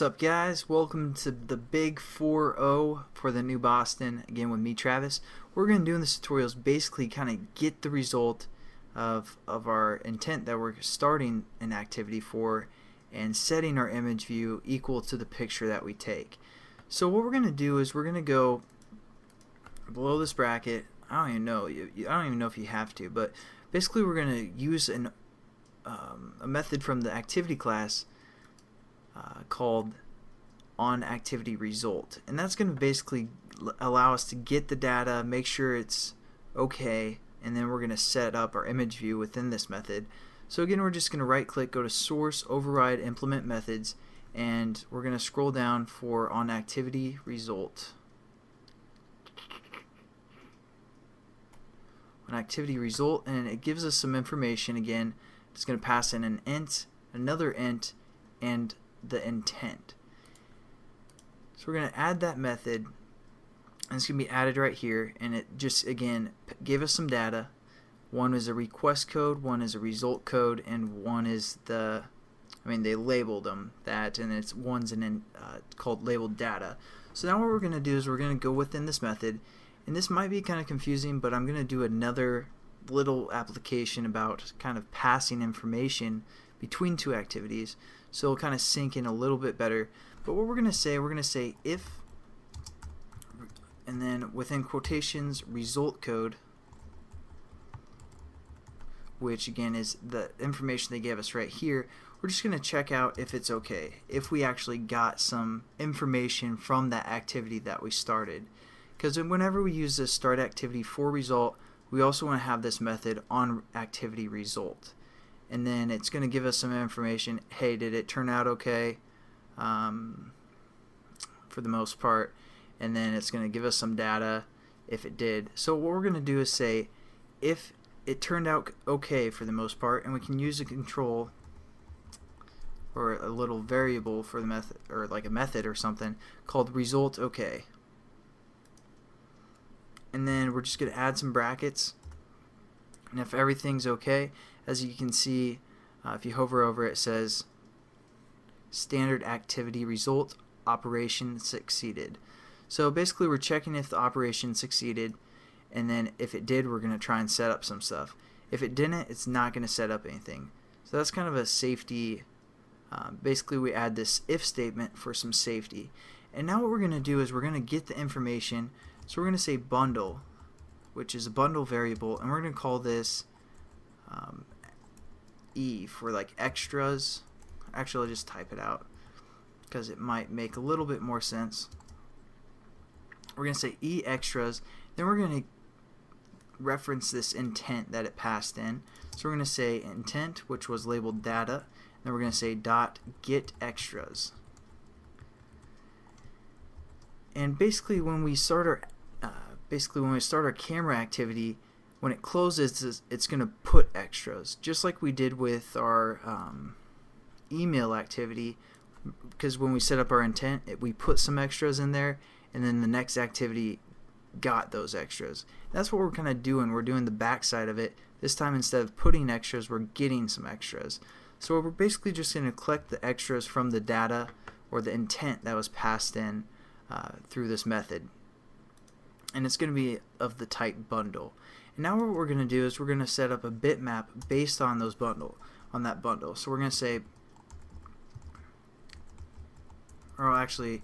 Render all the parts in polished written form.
What's up, guys? Welcome to the big 4-0 for the New Boston, again with me, Travis. What we're going to do in this tutorial is basically kind of get the result of our intent that we're starting an activity for and setting our image view equal to the picture that we take. So what we're going to do is we're going to go below this bracket. I don't even know if you have to, but basically we're going to use a method from the activity class called onActivityResult, and that's going to basically allow us to get the data, make sure it's okay, and then we're going to set up our image view within this method. So again, we're just going to right click, go to source, override, implement methods, and we're going to scroll down for onActivityResult. onActivityResult, and it gives us some information. Again, it's going to pass in an int, another int, and the intent. So we're going to add that method, and it's going to be added right here, and it just again gave us some data. One is a request code, one is a result code, and one is the, they labeled them that, and it's one's called labeled data. So now what we're going to do is we're going to go within this method, and this might be kind of confusing, but I'm going to do another little application about kind of passing information between two activities, so it'll kind of sink in a little bit better. But what we're going to say if, and then within quotations, result code, which again is the information they gave us right here. We're just going to check out if it's okay, if we actually got some information from that activity that we started. Because whenever we use this start activity for result, we also want to have this method on activity result. And then it's going to give us some information. Hey, did it turn out okay? For the most part. And then it's going to give us some data if it did. So what we're going to do is say if it turned out okay for the most part, and we can use a control or a little variable for the method, or like a method or something called result okay. And then we're just going to add some brackets, and if everything's okay, as you can see, if you hover over it, it says standard activity result, operation succeeded. So basically we're checking if the operation succeeded, and then if it did, we're going to try and set up some stuff. If it didn't, it's not going to set up anything. So that's kind of a safety. Basically we add this if statement for some safety. And now what we're going to do is we're going to get the information. So we're going to say bundle, which is a bundle variable, and we're going to call this E for like extras. Actually, I'll just type it out because it might make a little bit more sense. We're going to say E extras, then we're going to reference this intent that it passed in. So we're going to say intent, which was labeled data, then we're going to say dot get extras. And basically when we start our camera activity, when it closes, it's going to put extras, just like we did with our email activity. Because when we set up our intent, we put some extras in there, and then the next activity got those extras. That's what we're kind of doing. We're doing the back side of it. This time, instead of putting extras, we're getting some extras. So we're basically just going to collect the extras from the data or the intent that was passed in through this method. And it's going to be of the type bundle. And now what we're going to do is we're going to set up a bitmap based on that bundle. So we're going to say, or actually,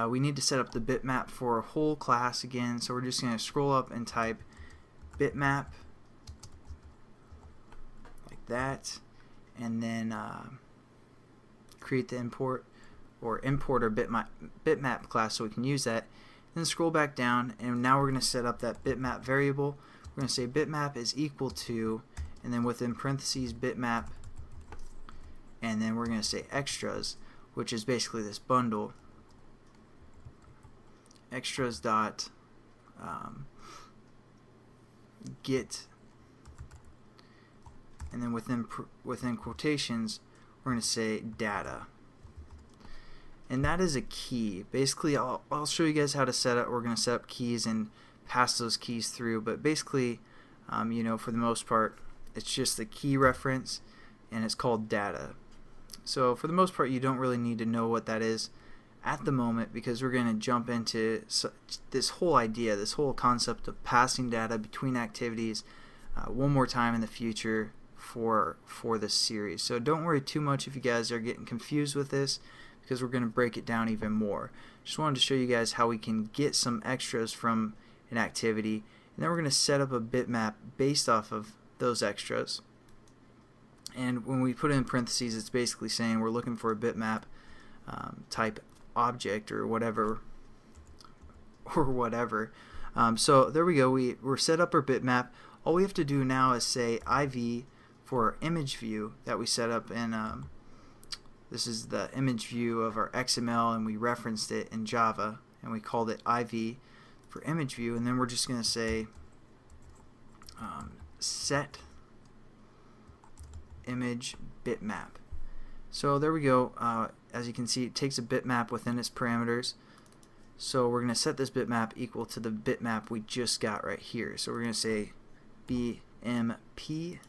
we need to set up the bitmap for a whole class again. So we're just going to scroll up and type bitmap like that, and then create the import our bitmap class so we can use that. Then scroll back down, and now we're going to set up that bitmap variable. We're going to say bitmap is equal to, and then within parentheses bitmap, and then we're going to say extras, which is basically this bundle. Extras dot get, and then within quotations we're going to say data. And that is a key. Basically, I'll show you guys how to set up. We're going to set up keys and pass those keys through. But basically, for the most part, it's just the key reference, and it's called data. So for the most part, you don't really need to know what that is at the moment, because we're going to jump into this whole idea, this whole concept of passing data between activities one more time in the future for this series. So don't worry too much if you guys are getting confused with this, because we're going to break it down even more. Just wanted to show you guys how we can get some extras from an activity, and then we're going to set up a bitmap based off of those extras. And when we put it in parentheses, it's basically saying we're looking for a bitmap type object or whatever. So there we go. We're set up our bitmap. All we have to do now is say IV for our image view that we set up in. This is the image view of our XML, and we referenced it in Java, and we called it IV for image view. And then we're just going to say set image bitmap. So there we go. As you can see, it takes a bitmap within its parameters. So we're going to set this bitmap equal to the bitmap we just got right here. So we're going to say BMP,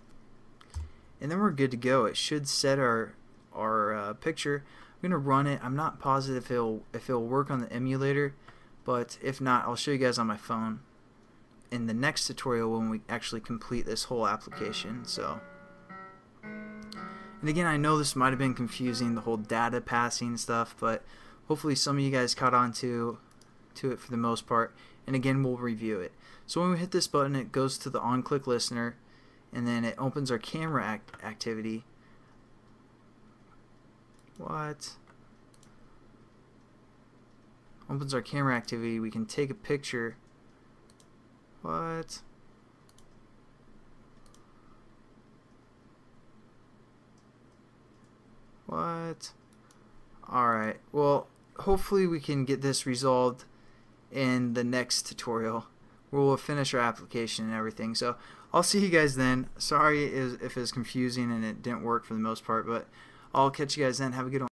and then we're good to go. It should set our picture. I'm going to run it. I'm not positive if it'll work on the emulator, but if not, I'll show you guys on my phone in the next tutorial when we actually complete this whole application. So. And again, I know this might have been confusing, the whole data passing stuff, but hopefully some of you guys caught on to it for the most part. And again, we'll review it. So when we hit this button, it goes to the on-click listener, and then it opens our camera activity. What? Opens our camera activity. We can take a picture. What? What? Alright, well, hopefully we can get this resolved in the next tutorial where we'll finish our application and everything. So I'll see you guys then. Sorry if it was confusing and it didn't work for the most part, but I'll catch you guys then. Have a good one.